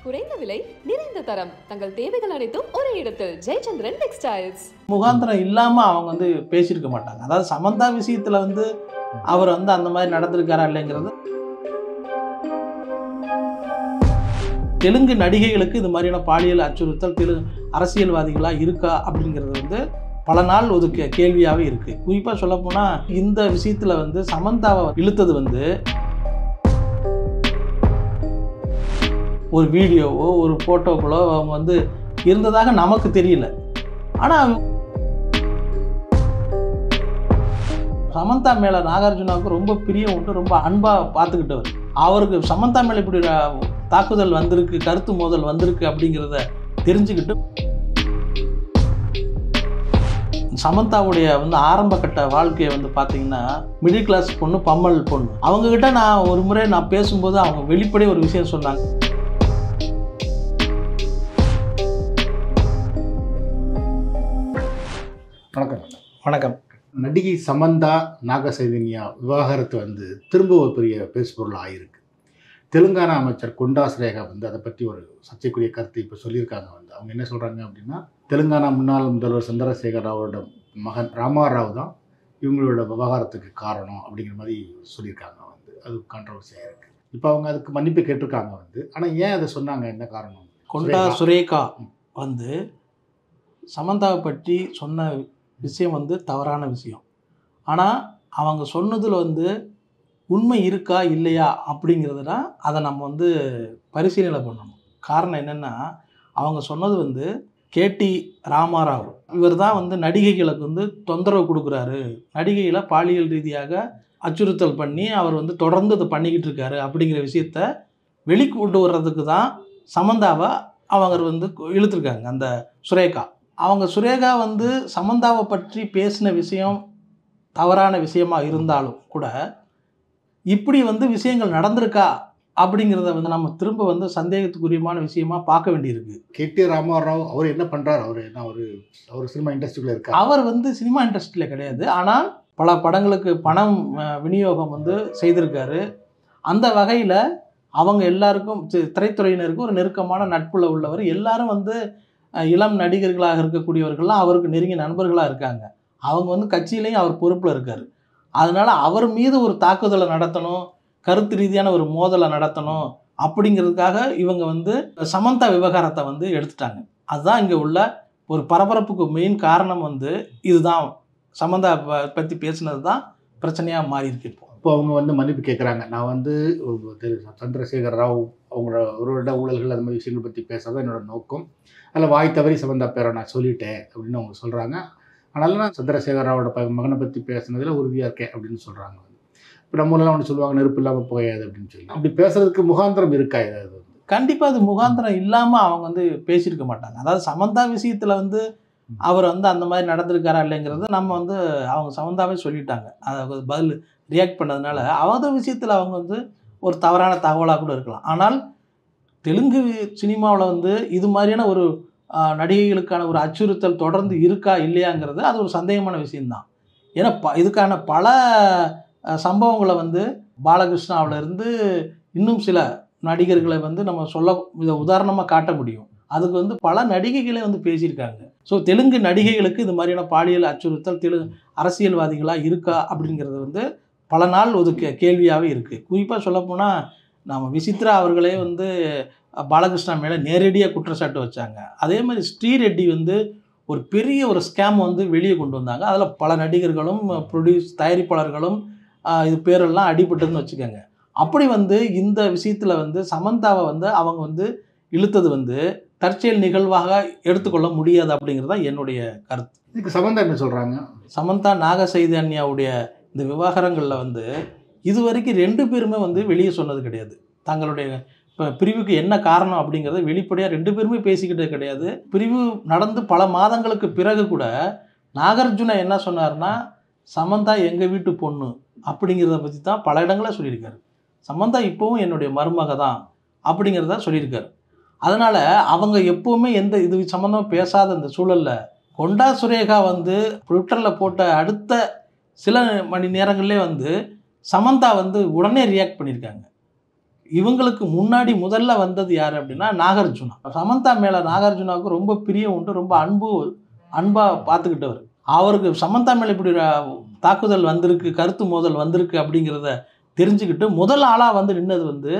குறைந்த விலை நிறைந்த தரம் தங்கள் தேவைகள் அனைத்தும் ஒரே இடத்தில் ஜெயச்சந்திரன் டெக்ஸ்டைல்ஸ். முகாந்திரம் இல்லாம அவங்க வந்து பேசியிருக்க மாட்டாங்க. அதாவது சமந்தா விஷயத்துல வந்து அவர் வந்து அந்த மாதிரி நடந்திருக்காரா இல்லைங்கிறது. தெலுங்கு நடிகைகளுக்கு இது மாதிரியான பாலியல் அச்சுறுத்தல் அரசியல்வாதிகளா இருக்கா அப்படிங்கிறது வந்து பல நாள் ஒரு கேள்வியாகவே இருக்கு. குறிப்பாக சொல்லப்போனால் இந்த விஷயத்துல வந்து சமந்தாவை இழுத்தது வந்து ஒரு வீடியோவோ ஒரு ஃபோட்டோக்களோ அவங்க வந்து இருந்ததாக நமக்கு தெரியல. ஆனால் சமந்தா மேலே நாகார்ஜுனாவுக்கு ரொம்ப பிரியம் உண்டு, ரொம்ப அன்பாக பார்த்துக்கிட்டவர். அவருக்கு சமந்தா மேலே இப்படி தாக்குதல் வந்திருக்கு, கருத்து மோதல் வந்திருக்கு அப்படிங்கிறத தெரிஞ்சுக்கிட்டு சமந்தாவுடைய வந்து ஆரம்ப கட்ட வாழ்க்கையை வந்து பார்த்தீங்கன்னா மிடில் கிளாஸ் பொண்ணு, பம்மல் பொண்ணு. அவங்கக்கிட்ட நான் ஒரு முறை பேசும்போது அவங்க வெளிப்படையாக ஒரு விஷயம் சொன்னாங்க. வணக்கம். வணக்கம். நடிகை சமந்தா நாகசைதன்யா விவாகரத்து வந்து திரும்ப ஒரு பெரிய பேசுபொருள் ஆகிருக்கு. தெலுங்கானா அமைச்சர் கொண்டா சுரேகா வந்து அதை பற்றி ஒரு சர்ச்சைக்குரிய கருத்தை இப்போ சொல்லியிருக்காங்க. வந்து அவங்க என்ன சொல்கிறாங்க அப்படின்னா, தெலுங்கானா முன்னாள் முதல்வர் சந்திரசேகர் ராவோட மகன் ராமாராவ் தான் இவங்களோட விவகாரத்துக்கு காரணம் அப்படிங்கிற மாதிரி சொல்லியிருக்காங்க. வந்து அது கான்ட்ரவர்சியாக இருக்குது. இப்போ அவங்க அதுக்கு மன்னிப்பு கேட்டிருக்காங்க. வந்து ஆனால் ஏன் அதை சொன்னாங்க, என்ன காரணம்? கொண்டா சுரேகா வந்து சமந்தாவை பற்றி சொன்ன விஷயம் வந்து தவறான விஷயம். ஆனால் அவங்க சொன்னதில் வந்து உண்மை இருக்கா இல்லையா அப்படிங்கிறதுனா அதை நம்ம வந்து பரிசீலனை பண்ணணும். காரணம் என்னென்னா, அவங்க சொன்னது வந்து கேடி ராமாராவ் இவர் தான் வந்து நடிகைகளுக்கு வந்து தொந்தரவு கொடுக்குறாரு, நடிகைகளை பாலியல் ரீதியாக அச்சுறுத்தல் பண்ணி அவர் வந்து தொடர்ந்து அதை பண்ணிக்கிட்டு இருக்காரு அப்படிங்கிற விஷயத்த வெளிக்கொண்டு வர்றதுக்கு தான் சமந்தாவை அவங்க வந்து இழுத்துருக்காங்க. அந்த சுரேகா சுரேகா வந்து சமந்தாவை பற்றி பேசின விஷயம் தவறான விஷயமா இருந்தாலும் கூட இப்படி வந்து விஷயங்கள் நடந்திருக்கா அப்படிங்கிறத வந்து நம்ம திரும்ப வந்து சந்தேகத்துக்குரியமான விஷயமா பார்க்க வேண்டியிருக்கு. கேடி ராமாராவ் அவர் என்ன பண்ணுறாரு? அவர் சினிமா இண்டஸ்ட்ரியில் இருக்கார். அவர் வந்து சினிமா இண்டஸ்ட்ரியில் கிடையாது, ஆனால் பல படங்களுக்கு பணம் விநியோகம் வந்து செய்திருக்காரு. அந்த வகையில் அவங்க எல்லாருக்கும் திரைத்துறையினருக்கு ஒரு நெருக்கமான நட்புல உள்ளவர். எல்லாரும் வந்து இளம் நடிகர்களாக இருக்கக்கூடியவர்கள்லாம் அவருக்கு நெருங்கிய நண்பர்களாக இருக்காங்க. அவங்க வந்து கட்சியிலையும் அவர் பொறுப்பில் இருக்கார். அதனால் அவர் மீது ஒரு தாக்குதலை நடத்தணும், கருத்து ரீதியான ஒரு மோதலை நடத்தணும் அப்படிங்கிறதுக்காக இவங்க வந்து சமந்தா விவகாரத்தை வந்து எடுத்துட்டாங்க. அதுதான் இங்கே உள்ள ஒரு பரபரப்புக்கு மெயின் காரணம். வந்து இதுதான் சமந்தா பற்றி பேசுனது தான் பிரச்சனையாக மாறி இருக்கு. இப்போ அவங்க வந்து மன்னிப்பு கேட்குறாங்க. நான் வந்து சந்திரசேகர் ராவ் அவரோட ஊழல்கள் அது மாதிரி விஷயங்கள் பற்றி பேசுறது என்னோட நோக்கம். அதில் வாய் தவறி சமந்தா பேரை நான் சொல்லிட்டேன் அப்படின்னு அவங்க சொல்கிறாங்க. அதனால நான் சந்திரசேகர் ராவோட மகனை பற்றி பேசுனதில் உறுதியாக இருக்கேன் அப்படின்னு சொல்கிறாங்க. இப்போ நம்மளாம் ஒன்று சொல்லுவாங்க, நெருப்பு இல்லாமல் போகாது அப்படின்னு சொல்லி. அப்படி பேசுறதுக்கு முகாந்திரம் இருக்கா ஏதாவது? கண்டிப்பாக அது முகாந்திரம் இல்லாமல் அவங்க வந்து பேசியிருக்க மாட்டாங்க. அதாவது சமந்தா விஷயத்தில் வந்து அவர் வந்து அந்த மாதிரி நடந்திருக்காரா இல்லைங்கிறது நம்ம வந்து அவங்க சமந்தாவே சொல்லிட்டாங்க. அதை பதில் ரியாக்ட் பண்ணதுனால அவங்க விஷயத்தில் அவங்க வந்து ஒரு தவறான தகவலாக கூட இருக்கலாம். ஆனால் தெலுங்கு சினிமாவில் வந்து இது மாதிரியான ஒரு நடிகைகளுக்கான ஒரு அச்சுறுத்தல் தொடர்ந்து இருக்கா இல்லையாங்கிறது அது ஒரு சந்தேகமான விஷயம்தான். ஏன்னா இதுக்கான பல சம்பவங்களை வந்து பாலகிருஷ்ணாவிலேருந்து இன்னும் சில நடிகர்களை வந்து நம்ம இதை உதாரணமாக காட்ட முடியும். அதுக்கு வந்து பல நடிகைகளே வந்து பேசியிருக்காங்க. ஸோ தெலுங்கு நடிகைகளுக்கு இது மாதிரியான பாலியல் அச்சுறுத்தல் அரசியல்வாதிகளாக இருக்கா அப்படிங்கிறது வந்து பல நாள் ஒரு கேள்வியாகவே இருக்குது. குறிப்பாக சொல்லப்போனால் நம்ம விசித்ரா அவர்களே வந்து பாலகிருஷ்ணா மேலே நேரடியாக குற்றச்சாட்டு வச்சாங்க. அதே மாதிரி ஸ்ரீரெட்டி வந்து ஒரு பெரிய ஒரு ஸ்கேம் வந்து வெளியே கொண்டு வந்தாங்க. அதில் பல நடிகர்களும் தயாரிப்பாளர்களும் இது பேரெல்லாம் அடிபட்டதுன்னு வச்சுக்கோங்க. அப்படி வந்து இந்த விஷயத்தில் வந்து சமந்தாவை வந்து அவங்க வந்து இழுத்தது வந்து தற்செயல் நிகழ்வாக எடுத்துக்கொள்ள முடியாது அப்படிங்கிறது தான் என்னுடைய கருத்து. இதுக்கு சமந்தா என்ன சொல்கிறாங்க? சமந்தா நாகசைதன்யாவுடைய இந்த விவகாரங்களில் வந்து இது வரைக்கும் 2 பேருமே வந்து வெளியே சொன்னது கிடையாது. தங்களுடைய இப்போ பிரிவுக்கு என்ன காரணம் அப்படிங்கிறத வெளிப்படையாக 2 பேருமே பேசிக்கிட்டது கிடையாது. பிரிவு நடந்து பல மாதங்களுக்கு பிறகு கூட நாகார்ஜுனா என்ன சொன்னார்னா, சமந்தா எங்கள் வீட்டு பொண்ணு அப்படிங்கிறத பற்றி தான் பல இடங்களில் சொல்லியிருக்காரு. சமந்தா இப்போவும் என்னுடைய மருமக தான் அப்படிங்கிறத சொல்லியிருக்காரு. அதனால் அவங்க எப்போவுமே இது சம்மந்தமாக பேசாத இந்த சூழலில் கொண்டா சுரேகா வந்து ட்விட்டரில் போட்ட அடுத்த சில மணி நேரங்கள்லேயே வந்து சமந்தா வந்து உடனே ரியாக்ட் பண்ணியிருக்காங்க. இவங்களுக்கு முன்னாடி முதல்ல வந்தது யார் அப்படின்னா நாகார்ஜுனா. சமந்தா மேலே நாகார்ஜுனாவுக்கு ரொம்ப பிரியம் உண்டு, ரொம்ப அன்பாக பார்த்துக்கிட்டவர். அவருக்கு சமந்தா மேலே இப்படி தாக்குதல் வந்திருக்கு, கருத்து மோதல் வந்திருக்கு அப்படிங்கிறத தெரிஞ்சுக்கிட்டு முதல் ஆளாக வந்து நின்னது வந்து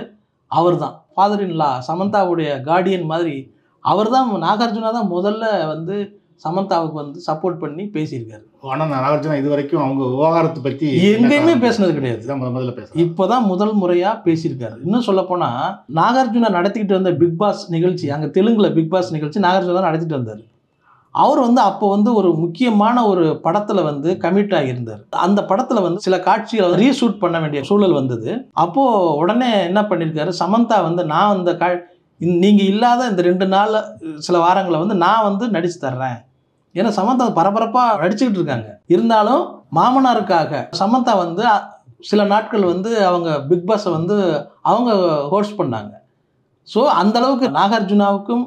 அவர் தான். ஃபாதர் இன் லா, சமந்தாவுடைய கார்டியன் மாதிரி அவர் தான். நாகார்ஜுனா தான் முதல்ல வந்து சமந்தாவுக்கு வந்து சப்போர்ட் பண்ணி பேசியிருக்காரு. ஆனால் நாகார்ஜுனா இது வரைக்கும் அவங்க விவகாரத்தை பற்றி எங்கேயுமே பேசினது கிடையாது. முதல்ல பேசுகிறேன், இப்போதான் முதல் முறையாக பேசியிருக்காரு. இன்னும் சொல்லப்போனால் நாகார்ஜுனா நடத்திக்கிட்டு வந்த பிக் பாஸ் நிகழ்ச்சி, அங்கே தெலுங்குல பிக் பாஸ் நிகழ்ச்சி நாகார்ஜுனா தான் நடத்திட்டு வந்தார். அவர் வந்து அப்போ வந்து ஒரு முக்கியமான ஒரு படத்தில் வந்து கமிட் ஆகியிருந்தார். அந்த படத்தில் வந்து சில காட்சிகளை ரீஷூட் பண்ண வேண்டிய சூழல் வந்தது. அப்போது உடனே என்ன பண்ணியிருக்காரு, சமந்தா வந்து நான் அந்த நீங்கள் இல்லாத இந்த 2 நாள் சில வாரங்களை வந்து நான் வந்து நடிச்சு தர்றேன். ஏன்னா சமந்தா பரபரப்பாக நடிச்சுக்கிட்டு இருக்காங்க. இருந்தாலும் மாமனாருக்காக சமந்தா வந்து சில நாட்கள் வந்து அவங்க பிக் பாஸை வந்து அவங்க ஹோஸ்ட் பண்ணாங்க. ஸோ அந்தளவுக்கு நாகார்ஜுனாவுக்கும்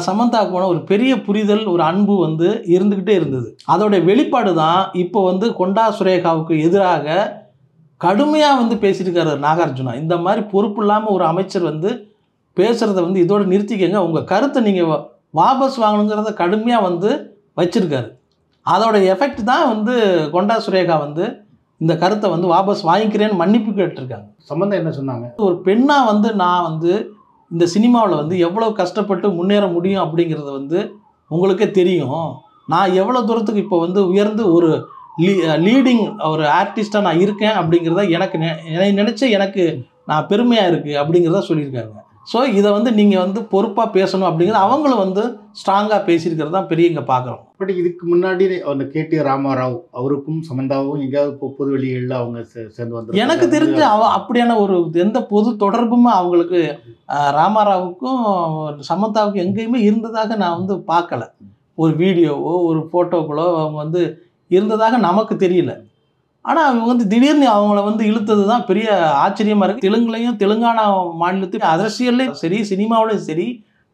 சமந்தாவுக்குமான ஒரு பெரிய புரிதல், ஒரு அன்பு வந்து இருந்துக்கிட்டே இருந்தது. அதோடைய வெளிப்பாடு தான் இப்போ வந்து கொண்டா சுரேகாவுக்கு எதிராக கடுமையாக வந்து பேசியிருக்காரு நாகார்ஜுனா. இந்த மாதிரி பொறுப்பு இல்லாமல் ஒரு அமைச்சர் வந்து பேசுகிறத வந்து இதோட நிறுத்திக்கங்க, உங்கள் கருத்தை நீங்கள் வாபஸ் வாங்கணுங்கிறத கடுமையாக வந்து வச்சிருக்காரு. அதோட எஃபெக்ட் தான் வந்து கொண்டா சுரேகா வந்து இந்த கருத்தை வந்து வாபஸ் வாங்கிக்கிறேன்னு மன்னிப்பு கேட்டிருக்காங்க. சம்பந்தம் என்ன சொன்னாங்க, ஒரு பெண்ணாக வந்து நான் வந்து இந்த சினிமாவில் வந்து எவ்வளோ கஷ்டப்பட்டு முன்னேற முடியும் அப்படிங்கிறத வந்து உங்களுக்கே தெரியும். நான் எவ்வளோ தூரத்துக்கு இப்போ வந்து உயர்ந்து ஒரு லீடிங் ஒரு ஆர்டிஸ்டாக நான் இருக்கேன் அப்படிங்கிறத எனக்கு நான் பெருமையாக இருக்குது அப்படிங்கிறத சொல்லியிருக்காங்க. ஸோ இதை வந்து நீங்கள் வந்து பொறுப்பாக பேசணும் அப்படிங்கிறது அவங்களும் வந்து ஸ்ட்ராங்காக பேசியிருக்கிறது தான் பெரிய இங்கே பார்க்குறோம். பட் இதுக்கு முன்னாடி அந்த கேடி ராமாராவ் அவருக்கும் சமந்தாவும் எங்கேயாவது பொது வெளிகளில் அவங்க சேர்ந்து வந்து எனக்கு தெரிஞ்சு அப்படியான ஒரு எந்த பொது தொடர்புமே அவங்களுக்கு ராமாராவுக்கும் சமந்தாவுக்கும் எங்கேயுமே இருந்ததாக நான் வந்து பார்க்கல. ஒரு வீடியோவோ ஒரு ஃபோட்டோக்களோ அவங்க வந்து இருந்ததாக நமக்கு தெரியல. ஆனால் அவங்க வந்து திடீர்னு அவங்கள வந்து இழுத்தது தான் பெரிய ஆச்சரியமாக இருக்குது. தெலுங்குலையும் தெலுங்கானா மாநிலத்தில் அரசியல்லையும் சரி சினிமாவிலையும் சரி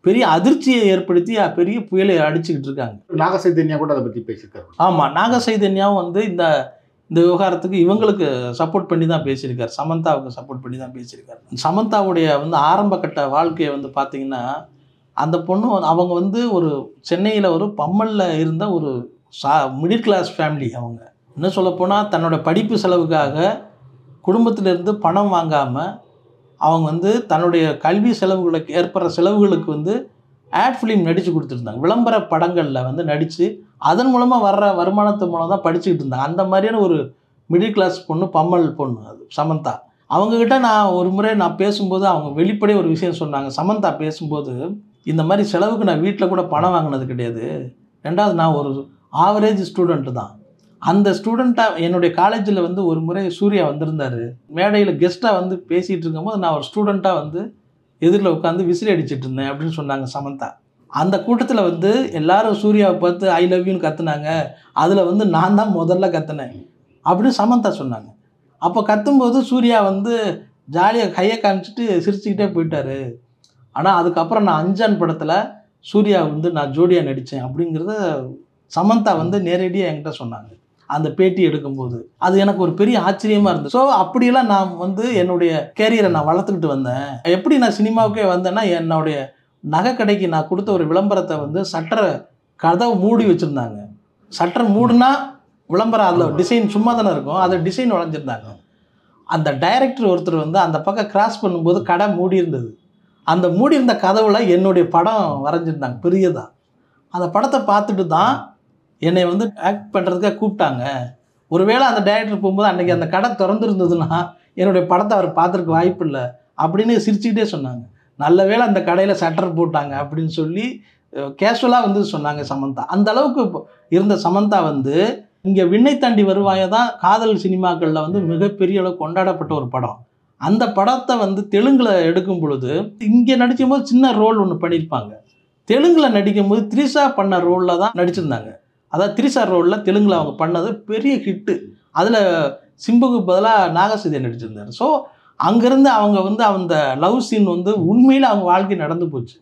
பெரிய அதிர்ச்சியை ஏற்படுத்தி பெரிய புயலை அடிச்சுக்கிட்டு இருக்காங்க. நாக சைதன்யா கூட அதை பற்றி பேசியிருக்காரு. ஆமாம், நாக சைதன்யாவும் வந்து இந்த விவகாரத்துக்கு இவங்களுக்கு சப்போர்ட் பண்ணி தான் பேசியிருக்காரு, சமந்தாவுக்கு சப்போர்ட் பண்ணி தான் பேசியிருக்காரு. சமந்தாவுடைய வந்து ஆரம்ப கட்ட வாழ்க்கையை வந்து பார்த்திங்கன்னா அந்த பொண்ணு அவங்க வந்து ஒரு சென்னையில் ஒரு பம்மலில் இருந்த ஒரு மிடில் கிளாஸ் ஃபேமிலி. அவங்க இன்னும் சொல்லப்போனால் தன்னோட படிப்பு செலவுக்காக குடும்பத்திலேருந்து பணம் வாங்காமல் அவங்க வந்து தன்னுடைய கல்வி செலவுகளுக்கு ஏற்படுற செலவுகளுக்கு வந்து ஆட் ஃபிலிம் நடித்து கொடுத்துருந்தாங்க. விளம்பர படங்களில் வந்து நடித்து அதன் மூலமாக வர்ற வருமானத்து மூலம் தான் படிச்சுக்கிட்டு இருந்தாங்க. அந்த மாதிரியான ஒரு மிடில் கிளாஸ் பொண்ணு, பம்மல் பொண்ணு அது சமந்தா. அவங்கக்கிட்ட நான் ஒரு முறை பேசும்போது அவங்க வெளிப்படையே ஒரு விஷயம் சொன்னாங்க. சமந்தா பேசும்போது இந்த மாதிரி செலவுக்கு நான் வீட்டில் கூட பணம் வாங்கினது கிடையாது. ரெண்டாவது நான் ஒரு ஆவரேஜ் ஸ்டூடெண்ட்டு தான். அந்த ஸ்டூடெண்ட்டாக என்னுடைய காலேஜில் வந்து ஒரு முறை சூர்யா வந்திருந்தார். மேடையில் கெஸ்ட்டாக வந்து பேசிகிட்டு இருக்கும்போது நான் ஒரு ஸ்டூடெண்ட்டாக வந்து எதிரில் உட்காந்து விசிறி அடிச்சிட்டு இருந்தேன் அப்படின்னு சொன்னாங்க சமந்தா. அந்த கூட்டத்தில் வந்து எல்லாரும் சூர்யாவை பார்த்து ஐ லவ் யூன்னு கற்றுனாங்க. அதில் வந்து நான் தான் முதல்ல கற்றுனேன் அப்படின்னு சமந்தா சொன்னாங்க. அப்போ கத்தும்போது சூர்யா வந்து ஜாலியாக கையை காமிச்சிட்டு சிரிச்சுக்கிட்டே போயிட்டார். ஆனால் அதுக்கப்புறம் நான் அஞ்சான் படத்தில் சூர்யா வந்து நான் ஜோடியாக நடித்தேன் அப்படிங்கிறத சமந்தா வந்து நேரடியாக என்கிட்ட சொன்னாங்க அந்த பேட்டி எடுக்கும்போது. அது எனக்கு ஒரு பெரிய ஆச்சரியமாக இருந்தது. ஸோ அப்படியெல்லாம் நான் வந்து என்னுடைய கேரியரை நான் வளர்த்துக்கிட்டு வந்தேன். எப்படி நான் சினிமாவுக்கே வந்தேன்னா என்னுடைய நகை கடைக்கு நான் கொடுத்த ஒரு விளம்பரத்தை வந்து சட்டரை கதவை மூடி வச்சுருந்தாங்க. சட்டர் மூடுனா விளம்பரம் அதில் டிசைன் சும்மா தானே இருக்கும், அதை டிசைன் வளைஞ்சிருந்தாங்க. அந்த டைரக்டர் ஒருத்தர் வந்து அந்த பக்கம் கிராஸ் பண்ணும்போது கடை மூடி இருந்தது. அந்த மூடி இருந்த கதவுல என்னுடைய படம் வரைஞ்சிருந்தாங்க பெரியதாக. அந்த படத்தை பார்த்துட்டு தான் என்னை வந்து ஆக்ட் பண்ணுறதுக்காக கூப்பிட்டாங்க. ஒருவேளை அந்த டைரக்டர் போகும்போது அன்றைக்கி அந்த கடை திறந்துருந்ததுன்னா என்னுடைய படத்தை அவர் பார்த்துருக்க வாய்ப்பு இல்லை அப்படின்னு சிரிச்சுக்கிட்டே சொன்னாங்க. நல்ல வேளை அந்த கடையில் சட்டர் போட்டாங்க அப்படின்னு சொல்லி கேஷுவலாக வந்து சொன்னாங்க சமந்தா. அந்த அளவுக்கு இருந்த சமந்தா வந்து இங்கே விண்ணை தாண்டி வருவாயை தான் காதல் சினிமாக்களில் வந்து மிகப்பெரிய அளவு கொண்டாடப்பட்ட ஒரு படம். அந்த படத்தை வந்து தெலுங்கில் எடுக்கும் பொழுது இங்கே நடிக்கும் போது சின்ன ரோல் ஒன்று பண்ணியிருப்பாங்க. தெலுங்கில் நடிக்கும் போது த்ரிஷா பண்ண ரோலில் தான் நடிச்சிருந்தாங்க. அதாவது த்ரிஷா ரோலில் தெலுங்கில் அவங்க பண்ணது பெரிய ஹிட்டு. அதில் சிம்புக்கு பதிலாக நாகசைதன்யா நடிச்சிருந்தார். ஸோ அங்கேருந்து அவங்க வந்து அந்த லவ் சீன் வந்து உண்மையில் அவங்க வாழ்க்கை நடந்து போச்சு.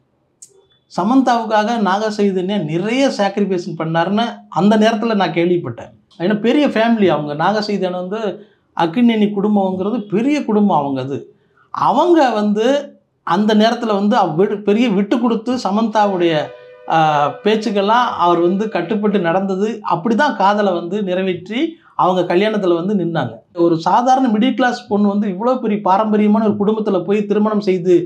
சமந்தாவுக்காக நாகசைதன்யா நிறைய சாக்ரிஃபைஸ் பண்ணாருன்னு அந்த நேரத்தில் நான் கேள்விப்பட்டேன். ஏன்னா பெரிய ஃபேமிலி அவங்க. நாகசைதன்யா வந்து அக்கினேனி குடும்பங்கிறது பெரிய குடும்பம் அவங்க. அது அவங்க வந்து அந்த நேரத்தில் வந்து பெரிய விட்டு கொடுத்து சமந்தாவுடைய பேச்சுக்கெல்லாம் அவர் வந்து கட்டுப்பட்டு நடந்தது. அப்படி தான் காதலை வந்து நிறைவேற்றி அவங்க கல்யாணத்தில் வந்து நின்னாங்க. ஒரு சாதாரண மிடில் கிளாஸ் பொண்ணு வந்து இவ்வளோ பெரிய பாரம்பரியமான ஒரு குடும்பத்தில் போய் திருமணம் செய்து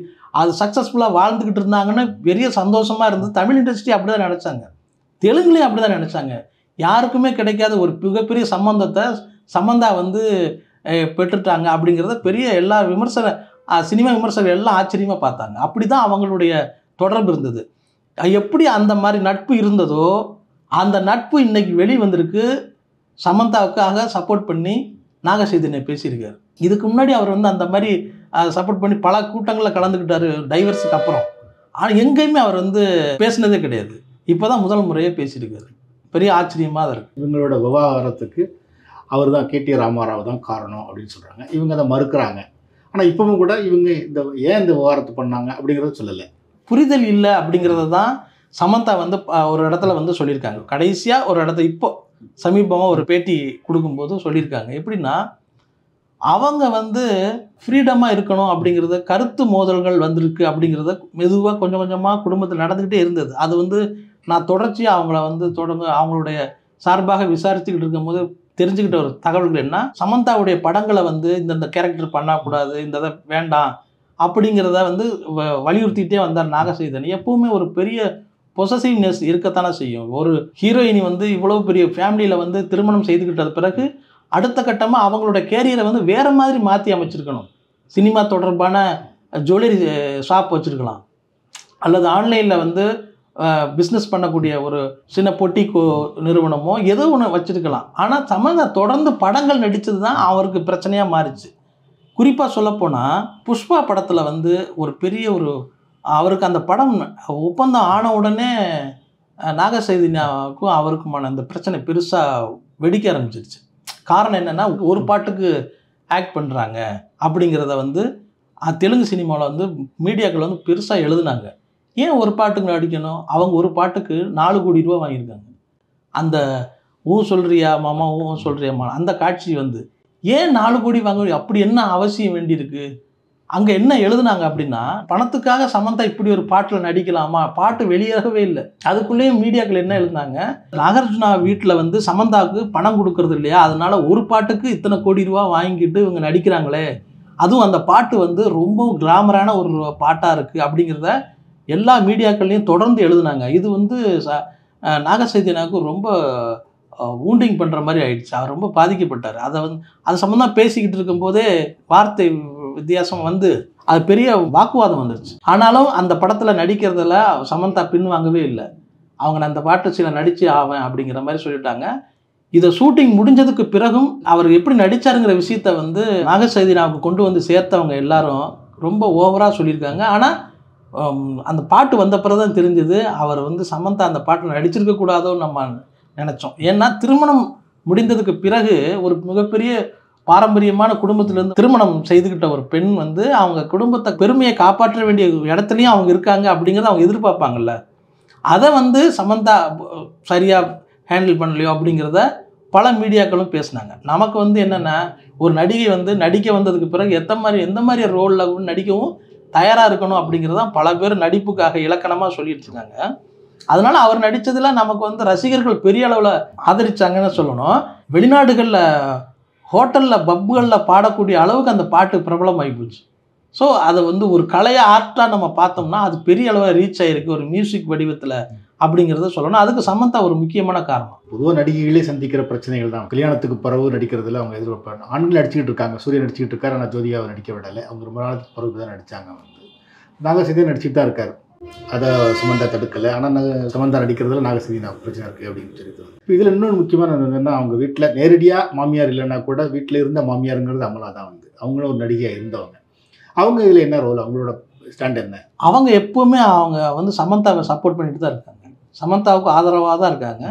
அது சக்ஸஸ்ஃபுல்லாக வாழ்ந்துக்கிட்டு இருந்தாங்கன்னு பெரிய சந்தோஷமாக இருந்தது. தமிழ் இண்டஸ்ட்ரி அப்படி தான் நினச்சாங்க, தெலுங்குலேயும் அப்படி தான் நினச்சாங்க. யாருக்குமே கிடைக்காத ஒரு மிகப்பெரிய சம்பந்தத்தை சமந்தா வந்து பெற்றுட்டாங்க அப்படிங்கிறத பெரிய எல்லா சினிமா விமர்சகர்கள் எல்லாம் ஆச்சரியமாக பார்த்தாங்க. அப்படி தான் அவங்களுடைய தொடர்பு இருந்தது. எப்படி அந்த மாதிரி நட்பு இருந்ததோ அந்த நட்பு இன்னைக்கு வெளி வந்திருக்கு. சமந்தாவுக்காக சப்போர்ட் பண்ணி நாகசைதன்யா பேசியிருக்காரு. இதுக்கு முன்னாடி அவர் வந்து அந்த மாதிரி சப்போர்ட் பண்ணி பல கூட்டங்களில் கலந்துக்கிட்டாரு டைவர்ஸுக்கு அப்புறம். ஆனால் எங்கேயுமே அவர் வந்து பேசினதே கிடையாது. இப்போ தான் முதல் முறையே பேசியிருக்காரு. பெரிய ஆச்சரியமாக தான் இருக்குது. இவங்களோட விவகாரத்துக்கு அவர் தான் KT ராமாராவ் தான் காரணம் அப்படின்னு சொல்கிறாங்க. இவங்க அதை மறுக்கிறாங்க. ஆனால் இப்பவும் கூட இவங்க ஏன் இந்த விவகாரத்தை பண்ணாங்க அப்படிங்கிறத சொல்லலை. புரிதல் இல்லை அப்படிங்கிறத தான் சமந்தா வந்து ஒரு இடத்துல வந்து சொல்லியிருக்காங்க. கடைசியாக ஒரு இடத்துல இப்போ சமீபமாக ஒரு பேட்டி கொடுக்கும்போது சொல்லியிருக்காங்க. எப்படின்னா அவங்க வந்து ஃப்ரீடமாக இருக்கணும் அப்படிங்கிறத, கருத்து மோதல்கள் வந்திருக்கு அப்படிங்கிறத மெதுவாக கொஞ்சம் கொஞ்சமாக குடும்பத்தில் நடந்துக்கிட்டே இருந்தது. அது வந்து நான் தொடர்ச்சியாக அவங்கள வந்து அவங்களுடைய சார்பாக விசாரிச்சுக்கிட்டு இருக்கும்போது தெரிஞ்சுக்கிட்ட ஒரு தகவல்கள் என்ன, சமந்தாவுடைய படங்களை வந்து இந்த கேரக்டர் பண்ணக்கூடாது, இந்த இதை வேண்டாம் அப்படிங்கிறத வந்து வலியுறுத்திட்டே வந்தார் நாகசைதன்யா. எப்பவுமே ஒரு பெரிய பொசசிவ்னஸ் இருக்கத்தானே செய்யும். ஒரு ஹீரோயினி வந்து இவ்வளோ பெரிய ஃபேமிலியில் வந்து திருமணம் செய்துக்கிட்டது பிறகு அடுத்த கட்டமாக அவங்களோட கேரியரை வந்து வேறு மாதிரி மாற்றி அமைச்சிருக்கணும். சினிமா தொடர்பான ஜுவல்லரி ஷாப் வச்சுருக்கலாம், அல்லது ஆன்லைனில் வந்து பிஸ்னஸ் பண்ணக்கூடிய ஒரு சின்ன பொட்டி நிறுவனமோ ஏதோ ஒன்று வச்சுருக்கலாம். ஆனால் சமந்தா தொடர்ந்து படங்கள் நடித்தது தான் அவருக்கு பிரச்சனையாக மாறிச்சு. குறிப்பாக சொல்லப்போனால் புஷ்பா படத்தில் வந்து ஒரு பெரிய அவருக்கு அந்த படம் ஒப்பந்தம் ஆன உடனே நாகசைதன்யாவுக்கும் அவருக்குமான அந்த பிரச்சனை பெருசாக வெடிக்க ஆரம்பிச்சிருச்சு. காரணம் என்னென்னா, ஒரு பாட்டுக்கு ஆக்ட் பண்ணுறாங்க அப்படிங்கிறத வந்து தெலுங்கு சினிமாவில் வந்து மீடியாக்கள் வந்து பெருசாக எழுதுனாங்க. ஏன் ஒரு பாட்டுக்கு நடிக்கணும்? அவங்க ஒரு பாட்டுக்கு 4 கோடி ரூபா வாங்கியிருக்காங்க. அந்த ஊ சொல்கிறியா மாமா, ஊ சொல்கிறியாம்மா, அந்த காட்சி வந்து ஏன் 4 கோடி வாங்க, அப்படி என்ன அவசியம் வேண்டியிருக்கு? அங்கே என்ன எழுதுனாங்க அப்படின்னா, பணத்துக்காக சமந்தா இப்படி ஒரு பாட்டில் நடிக்கலாமா? பாட்டு வெளியாகவே இல்லை. அதுக்குள்ளேயும் மீடியாக்கள் என்ன எழுதுனாங்க, நாகார்ஜுனா வீட்டில் வந்து சமந்தாவுக்கு பணம் கொடுக்கறது இல்லையா, அதனால ஒரு பாட்டுக்கு இத்தனை கோடி ரூபா வாங்கிட்டு இவங்க நடிக்கிறாங்களே, அதுவும் அந்த பாட்டு வந்து ரொம்ப கிளாமரான ஒரு பாட்டாக இருக்குது அப்படிங்கிறத எல்லா மீடியாக்கள்லையும் தொடர்ந்து எழுதுனாங்க. இது வந்து நாகசைதன்யாவுக்கு ரொம்ப வூண்டிங் பண்ணுற மாதிரி ஆயிடுச்சு. அவர் ரொம்ப பாதிக்கப்பட்டார். அது சம்மந்தமாக பேசிக்கிட்டு இருக்கும்போதே வார்த்தை வித்தியாசம் வந்து அது பெரிய வாக்குவாதம் வந்துருச்சு. ஆனாலும் அந்த படத்தில் நடிக்கிறதுல சமந்தா பின்வாங்கவே இல்லை. அவங்க அந்த பாட்டு சில நடிச்சு ஆவேன் அப்படிங்கிற மாதிரி சொல்லிட்டாங்க. இதை ஷூட்டிங் முடிஞ்சதுக்கு பிறகும் அவர் எப்படி நடித்தாருங்கிற விஷயத்த வந்து நாகசைதன்யாவுக்கு கொண்டு வந்து சேர்த்தவங்க எல்லாரும் ரொம்ப ஓவராக சொல்லியிருக்காங்க. ஆனால் அந்த பாட்டு வந்த பிறகு தான் தெரிஞ்சது அவர் வந்து சமந்தா அந்த பாட்டில் நடிச்சிருக்கக்கூடாதோன்னு நம்ம நினச்சோம். ஏன்னா திருமணம் முடிந்ததுக்கு பிறகு ஒரு மிகப்பெரிய பாரம்பரியமான குடும்பத்திலேருந்து திருமணம் செய்துக்கிட்ட ஒரு பெண் வந்து அவங்க குடும்பத்தை பெருமையை காப்பாற்ற வேண்டிய இடத்துலையும் அவங்க இருக்காங்க அப்படிங்கிறத அவங்க எதிர்பார்ப்பாங்கல்ல. அதை வந்து சமந்தா சரியாக ஹேண்டில் பண்ணலையோ அப்படிங்கிறத பல மீடியாக்களும் பேசினாங்க. நமக்கு வந்து என்னென்னா, ஒரு நடிகை வந்து நடிக்க வந்ததுக்கு பிறகு எந்த மாதிரி ரோலில் நடிக்கவும் தயாராக இருக்கணும் அப்படிங்கிறதான் பல பேர் நடிப்புக்காக இலக்கணமாக சொல்லிட்டு இருக்காங்க. அதனால் அவர் நடித்ததில் நமக்கு வந்து ரசிகர்கள் பெரிய அளவில் ஆதரிச்சாங்கன்னு சொல்லணும். வெளிநாடுகளில் ஹோட்டலில் பப்புகளில் பாடக்கூடிய அளவுக்கு அந்த பாட்டு பிரபலமாகி போச்சு. ஸோ அதை வந்து ஒரு கலையை ஆர்ட்டாக நம்ம பார்த்தோம்னா அது பெரிய அளவில் ரீச் ஆகிருக்கு ஒரு மியூசிக் வடிவத்தில் அப்படிங்கிறத சொல்லணும். அதுக்கு சமந்தா ஒரு முக்கியமான காரணம். பொதுவாக நடிகைகளே சந்திக்கிற பிரச்சனைகள் தான். கல்யாணத்துக்கு பிறகு நடிக்கிறதுல அவங்க எதிர்பார்ப்பாங்க. ஆண்கள் நடிச்சுக்கிட்டு இருக்காங்க, சூர்யா நடிச்சுக்கிட்டு இருக்காரு, ஆனால் ஜோதிகாவை நடிக்க விடலை. அவங்க ரொம்ப நாளுக்கு பிறகு தான் நடித்தாங்க. நாகசைதன்யா நடிச்சுட்டு தான் இருக்கார், அதை சமந்தா தடுக்கலை. ஆனால் சமந்தா நடிக்கிறதுல நாகசைதன்யா பிரச்சனை இருக்குது அப்படின்னு சொல்லி. இப்போ இதில் இன்னொன்று முக்கியமான என்னென்னா, அவங்க வீட்டில் நேரடியாக மாமியார் இல்லைன்னா கூட வீட்டில் இருந்த மாமியாருங்கிறது அமலா தான் வந்து அவங்களும் ஒரு நடிகையாக இருந்தவங்க. அவங்க இதில் என்ன ரோல், அவங்களோட ஸ்டாண்ட் என்ன? அவங்க எப்போவுமே அவங்க வந்து சமந்தாவை சப்போர்ட் பண்ணிட்டு தான் இருக்காங்க, சமந்தாவுக்கு ஆதரவாக தான் இருக்காங்க.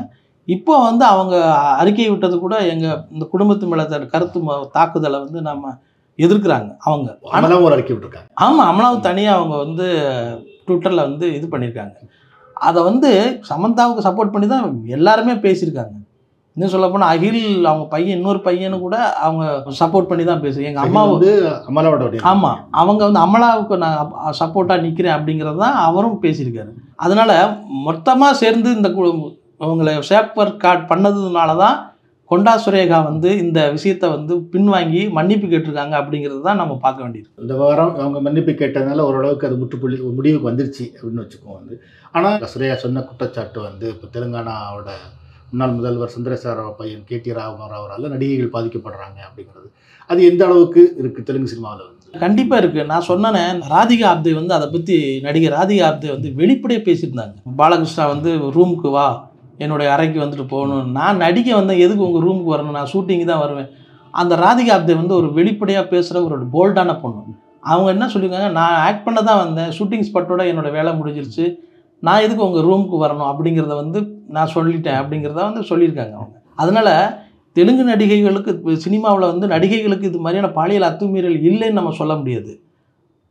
இப்போ வந்து அவங்க அறிக்கை விட்டது கூட எங்கள் இந்த குடும்பத்து மேலே கருத்து தாக்குதலை வந்து நம்ம எதிர்க்கிறாங்க. அவங்க அமலாவும் ஒரு அறிக்கை விட்டுருக்காங்க. ஆமாம், அமலாவும் தனியாக அவங்க வந்து ட்விட்டரில் வந்து இது பண்ணியிருக்காங்க. அதை வந்து சமந்தாவுக்கு சப்போர்ட் பண்ணி தான் எல்லாருமே பேசியிருக்காங்க. இன்னும் சொல்ல போனால் அகில் அவங்க பையன் இன்னொரு பையனு கூட அவங்க சப்போர்ட் பண்ணி தான் பேசுவேன். எங்கள் அம்மா அம்மா வந்து அமலாவோட ஆமாம், அவங்க வந்து அமலாவுக்கு நான் சப்போர்ட்டாக நிற்கிறேன் அப்படிங்கிறது தான் அவரும் பேசியிருக்காரு. அதனால் மொத்தமாக சேர்ந்து இந்த அவங்களை ஷேப்பர் கார்ட் பண்ணதுனால தான் கொண்டா சுரேகா வந்து இந்த விஷயத்தை வந்து பின்வாங்கி மன்னிப்பு கேட்டிருக்காங்க அப்படிங்கிறது தான் நம்ம பார்க்க வேண்டியது. இந்த வாரம் அவங்க மன்னிப்பு கேட்டதுனால ஓரளவுக்கு அது முற்றுப்புள்ளி முடிவுக்கு வந்துருச்சு அப்படின்னு வச்சுக்கோங்க வந்து. ஆனால் சுரேகா சொன்ன குற்றச்சாட்டு வந்து இப்போ தெலுங்கானாவோட முன்னாள் முதல்வர் சந்திரசேகர பையன் கேடி ராமராவரால் நடிகைகள் பாதிக்கப்படுறாங்க அப்படிங்கிறது அது எந்த அளவுக்கு இருக்குது தெலுங்கு சினிமாவில் வந்து? கண்டிப்பாக இருக்குது. நான் சொன்னேன், ராதிகா ஆப்தே வந்து அதை பற்றி நடிகர் ராதிகா ஆப்தே வந்து வெளிப்படையாக பேசியிருந்தாங்க. பாலகிருஷ்ணா வந்து ரூமுக்கு வா, என்னுடைய அறைக்கு வந்துட்டு போகணும், நான் நடிக்க வந்தேன், எதுக்கு உங்கள் ரூமுக்கு வரணும், நான் ஷூட்டிங்கு தான் வருவேன். அந்த ராதிகா ஆப்தே வந்து ஒரு வெளிப்படையாக பேசுகிற ஒரு போல்டான பொண்ணு. அவங்க என்ன சொல்லியிருக்காங்க, நான் ஆக்ட் பண்ண தான் வந்தேன், ஷூட்டிங் ஸ்பாட்டோட என்னோடய வேலை முடிஞ்சிருச்சு, நான் எதுக்கு உங்கள் ரூமுக்கு வரணும் அப்படிங்கிறத வந்து நான் சொல்லிட்டேன் அப்படிங்கிறத வந்து சொல்லியிருக்காங்க அவங்க. அதனால் தெலுங்கு நடிகைகளுக்கு சினிமாவில் வந்து நடிகைகளுக்கு இது மாதிரியான பாலியல் அத்துமீறல் இல்லைன்னு நம்ம சொல்ல முடியாது.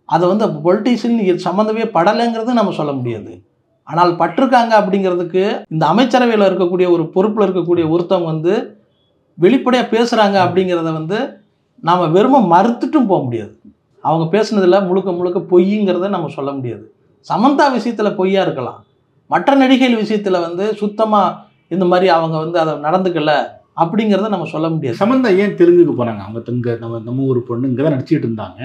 அதை வந்து பொலிட்டீஷியன் சம்மந்தமே படலைங்கிறது நம்ம சொல்ல முடியாது. ஆனால் பட்டிருக்காங்க அப்படிங்கிறதுக்கு இந்த அமைச்சரவையில் இருக்கக்கூடிய ஒரு பொறுப்பில் இருக்கக்கூடிய ஒருத்தவங்க வந்து வெளிப்படையாக பேசுகிறாங்க அப்படிங்கிறத வந்து நாம் வெறுமை மறுத்துட்டும் போக முடியாது. அவங்க பேசுனதில் முழுக்க முழுக்க பொய்ங்கிறத நம்ம சொல்ல முடியாது. சமந்தா விஷயத்தில் பொய்யா இருக்கலாம், மற்ற நடிகைகள் விஷயத்தில் வந்து சுத்தமாக இந்த மாதிரி அவங்க வந்து அதை நடந்துக்கல அப்படிங்கிறத நம்ம சொல்ல முடியாது. சமந்தா ஏன் தெலுங்குக்கு போனாங்க? அவங்க நம்ம ஊர் பொண்ணு இங்கே தான் நடிச்சிட்டு இருந்தாங்க,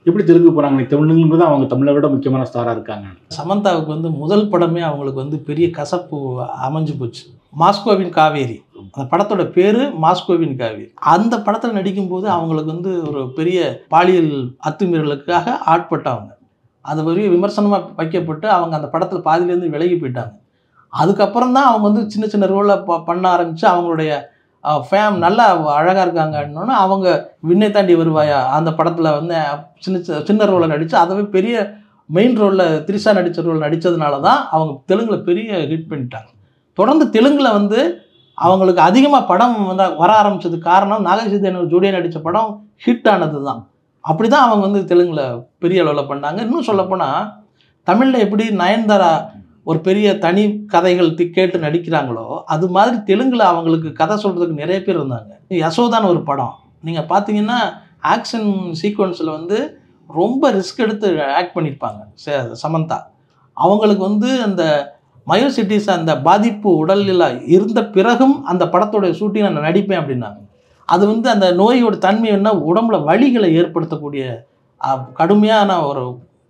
எப்படி தெலுங்கு போனாங்க? தெலுங்குங்கிறது தான் அவங்க தமிழை விட முக்கியமான ஸ்டாராக இருக்காங்க. சமந்தாவுக்கு வந்து முதல் படமே அவங்களுக்கு வந்து பெரிய கசப்பு அமைஞ்சு போச்சு. மாஸ்கோவின் காவேரி, அந்த படத்தோட பேர் மாஸ்கோவின் காவேரி. அந்த படத்தில் நடிக்கும்போது அவங்களுக்கு வந்து ஒரு பெரிய பாலியல் அத்துமீறலுக்காக ஆட்பட்டவங்க. அது பெரிய விமர்சனமாக வைக்கப்பட்டு அவங்க அந்த படத்தில் பாதியிலேருந்து விலகி போயிட்டாங்க. அதுக்கப்புறம் தான் அவங்க வந்து சின்ன சின்ன ரோலில் பண்ண ஆரம்பித்து அவங்களுடைய நல்லா அழகாக இருக்காங்கன்னு அவங்க விண்ணை தாண்டி வருவாயா அந்த படத்தில் வந்து சின்ன ரோலில் நடித்து அதவே பெரிய மெயின் ரோலில் திரிஷா நடித்த ரோல் நடித்ததுனால தான் அவங்க தெலுங்கில் பெரிய ஹிட் பண்ணிட்டாங்க. தொடர்ந்து தெலுங்கில் வந்து அவங்களுக்கு அதிகமாக படம் வந்து வர ஆரம்பித்ததுக்கு காரணம் நாகசீதேவன் ஜோடியாக நடித்த படம் ஹிட் ஆனது தான். அப்படி தான் அவங்க வந்து தெலுங்கில் பெரிய அளவில் பண்ணாங்க. இன்னும் சொல்லப்போனால் தமிழில் எப்படி நயன்தாரா ஒரு பெரிய தனி கதைகள் கேட்டு நடிக்கிறாங்களோ அது மாதிரி தெலுங்கில் அவங்களுக்கு கதை சொல்கிறதுக்கு நிறைய பேர் இருந்தாங்க. யசோதான்னு ஒரு படம் நீங்கள் பார்த்தீங்கன்னா ஆக்ஷன் சீக்வன்ஸில் வந்து ரொம்ப ரிஸ்க் எடுத்து ஆக்ட் பண்ணியிருப்பாங்க சமந்தா. அவங்களுக்கு வந்து அந்த மயோசிட்டிஸ் அந்த பாதிப்பு உடலில் இருந்த பிறகும் அந்த படத்தோடைய ஷூட்டிங் நான் நடிப்பேன் அப்படின்னாங்க. அது வந்து அந்த நோயோட தன்மை என்ன உடம்புல வலிகளை ஏற்படுத்தக்கூடிய கடுமையான ஒரு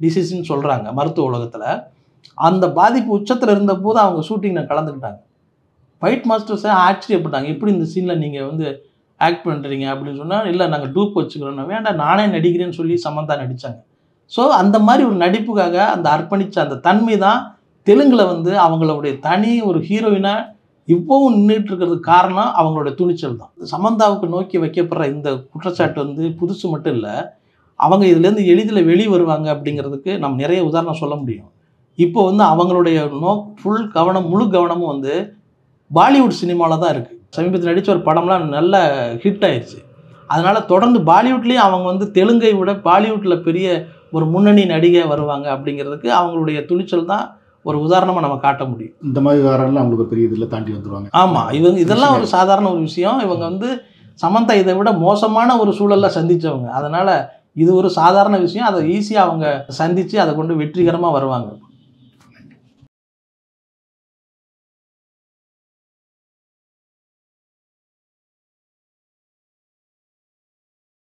டிசீஸ்ன்னு சொல்கிறாங்க மருத்துவ உலகத்தில். அந்த பாதிப்பு உச்சத்தில் இருந்தபோது அவங்க ஷூட்டிங்கில் கலந்துக்கிட்டாங்க. ஃபைட் மாஸ்டர்ஸை ஆச்சரியப்பட்டாங்க, எப்படி இந்த சீனில் நீங்கள் வந்து ஆக்ட் பண்ணுறீங்க அப்படின்னு சொன்னால், இல்லை நாங்கள் டூப் வச்சுக்கிறோன்னா, வேண்டாம் நானே நடிக்கிறேன்னு சொல்லி சமந்தா நடித்தாங்க. ஸோ அந்த மாதிரி ஒரு நடிப்புக்காக அந்த அர்ப்பணித்த அந்த தன்மை தான் தெலுங்கில் வந்து அவங்களுடைய தனி ஒரு ஹீரோயினாக இப்போவும் நின்றுட்டு இருக்கிறதுக்கு காரணம் அவங்களோட துணிச்சல் தான். சமந்தாவுக்கு நோக்கி வைக்கப்படுற இந்த குற்றச்சாட்டு வந்து புதுசு மட்டும் இல்லை, அவங்க இதுலேருந்து எளிதில் வெளியே வருவாங்க அப்படிங்கிறதுக்கு நம்ம நிறைய உதாரணம் சொல்ல முடியும். இப்போ வந்து அவங்களுடைய முழு கவனமும் வந்து பாலிவுட் சினிமாவில் தான் இருக்குது. சமீபத்தில் நடித்த ஒரு படம்லாம் நல்ல ஹிட் ஆயிடுச்சு. அதனால் தொடர்ந்து பாலிவுட்லேயும் அவங்க வந்து தெலுங்கை விட பாலிவுட்டில் பெரிய ஒரு முன்னணி நடிகை வருவாங்க அப்படிங்கிறதுக்கு அவங்களுடைய துணிச்சல் தான் ஒரு உதாரணமாக நம்ம காட்ட முடியும். இந்த மாதிரி விவகாரம்லாம் அவங்களுக்கு பெரிய இதில் தாண்டி வந்துடுவாங்க. ஆமாம், இதெல்லாம் ஒரு சாதாரண ஒரு விஷயம். இவங்க வந்து சமந்தா இதை விட மோசமான ஒரு சூழலில் சந்தித்தவங்க. அதனால் இது ஒரு சாதாரண விஷயம். அதை ஈஸியாக அவங்க சந்தித்து அதை கொண்டு வெற்றிகரமாக வருவாங்க.